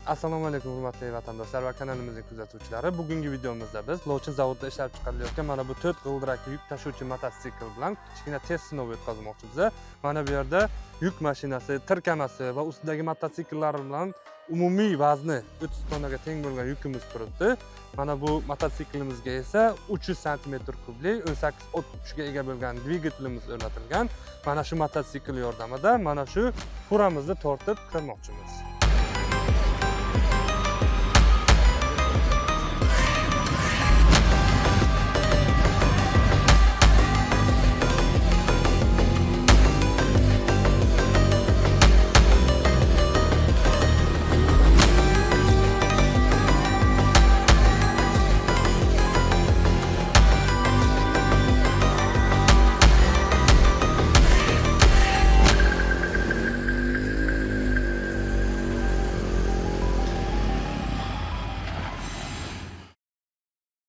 Assalomu alaykum hurmatli vatandoshlar va kanalimizning kuzatuvchilari. Bugungi videomizda biz Lochin zavodida ishlab chiqarilayotgan mana bu 4 g'ildirakli yuk tashuvchi mototsikl bilan kichkina test sinovi o'tkazmoqchimiz. Mana bu yerda yuk mashinasi, tirkamasi va ustidagi mototsikllar bilan umumiy vazni 30 tonnaga teng bo'lgan yukimiz turibdi. Mana bu mototsiklimizga esa 300 cm kubli 18 ot kuchiga ega bo'lgan dvigatelimiz o'rnatilgan. Mana shu mototsikl yordamida mana shu furamizni tortib kirmoqchimiz.